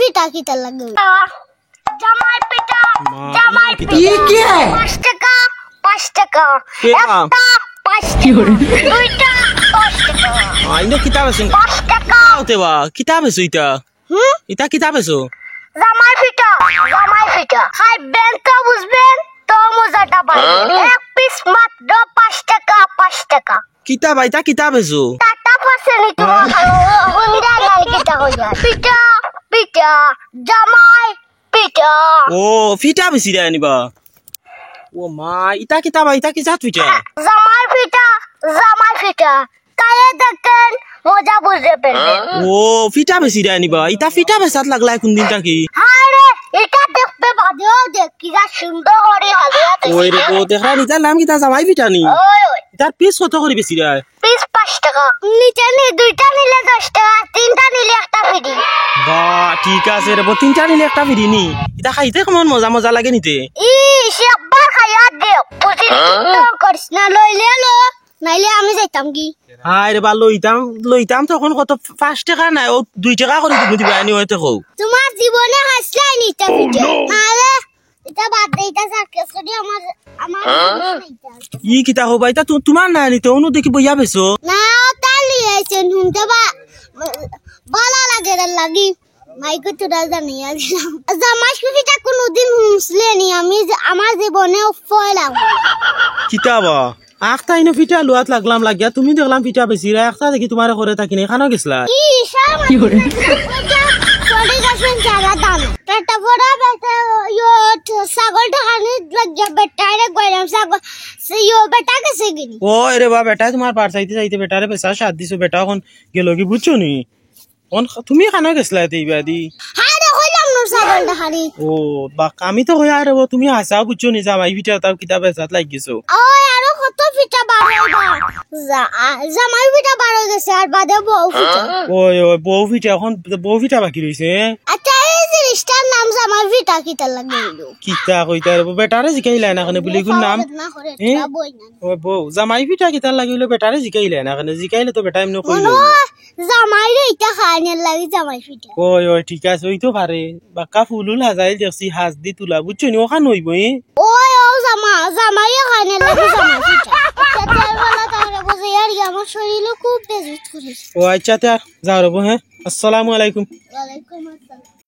পিঠা কিটা লাগে জামাই পিঠা জামাই পিঠা ये क्या है 5 টাকা 5 টাকা কেবা? একটা 5 টাকা দুইটা 10 টাকা আইনো কিতাব আছে 5 টাকা তেবা কিতাব আছে ইটা ইটা কিতাব আছে জামাই পিঠা খাইবেন তো বুঝবেন তো মজাটা পাবেন এক পিস মাত্র 5 টাকা 5 টাকা কিতাব ইটা কিতাব আছে টাটা পাশে নিতে হুন্ডা লালকিটা হইয়া পিঠা পিঠা জামাই পিঠা ও ফিটা বেশি রে আনিবা ও মা ইটা কিতাব ইটা কি জাত ফিটা জামাই পিঠা কায়ে দেখেন মজা বুঝতে পারবেন ও ফিটা বেশি রে আনিবা ইটা ফিটা বেসাত লাগলা কোন দিন তাকি হায় রে এটা দেখতে বাদেও দেখ কি সুন্দর করে হাজিরা ওই রে ও দেখা নিতা নাম কিতা জামাই ফিটা নি ওই ওই ইটার পিস কত করে বেশি রে পিস 5 টাকা নিচে নি দুইটা নিলে 10 টাকা তিনটা নিলে একটা ফ্রি বা ঠিক আছে রে তিনটা নিলে একটা ফিরি নি ইটা খাইতে কেমন মজা মজা লাগে নিতে সে একবার খাইয়া দে বুঝি করিস না লইলে লো নাইলে আমি যাইতাম কি হাই রে বা লইতাম তখন কত 5 টাকা নাই ও 2 টাকা করে দিবা আনি হইতে কও তোমার জীবনে হাসলাই নিতে ভিডিও আরে এটা বাদ দে এটা সার্কাস করি আমার ই কিতা হবা এটা তোমার না নিতে অনু দেখি বইয়া বেছো না তালি আইছেন হুনতে ভালো লাগে লাগি মাইকে তোরা জানিয়া দিলাম জামাই পিঠা কোনদিন হুমসলেনি আমি আমার জীবনে ফয়লাম কিতাবা আখতা ইনো ফিটা লুয়াত লাগলাম লাগিয়া তুমি দেখলাম ফিটা বেশি রে আখতা দেখি তোমার ঘরে থাকি নাই খানো গেছলা কি করে চলে গেছেন যারা দাম পেটা বড় বেটা ছাগলটা হানি লাগিয়া বেটারে গয়লাম ছাগল বেটা কেসে গিনি ও রে বা বেটা তোমার পার চাইতে চাইতে বেটারে পেশা সাথ দিছো বেটা এখন গেল কি বুঝছো নি তুমি খানো গেছলা তেইবা দি হ্যাঁ রে কইলাম না ছাগলটা হানি ও বা আমি তো হইয়া রে তুমি হাসা বুঝছো নি জামাই ফিটা তাও কিতাবে সাথ লাগিছো ওই আরো কত পিঠা বাড়াইবা জামাই পিঠা বাড়াই গেছে আর বাদে বউ পিঠা ওই বউ ফিটা এখন বউ ফিটা বাকি রইছে আচ্ছা এই জিনিসটার নাম জামাই পিঠা কিটা লাগিলো কিতা কইতা রে বেটারে জিকাইলা না কেন বলি কোন নাম ও বউ জামাই ফিটা কিতা লাগিলো বেটারে জিকাইলা না কেন জিকাইলে তো বেটা এমনি কইলো জামাই রে এটা খাইনে লাগি জামাই পিঠা ওই ঠিক আছে ওই তো পারে বাক্কা ফুলুল হাজাইল দেখছি হাজ দি তুলা বুঝছো নি ওখান হইব ওই ও জামাই খাইনে লাগি জামাই পিঠা আচ্ছা বলা তাহলে বুঝে আর আমার শরীরে খুব বেজুত করেছে ও আচ্ছা তে যাও রব হ্যাঁ আসসালামু আলাইকুম ওয়ালাইকুম আসসালাম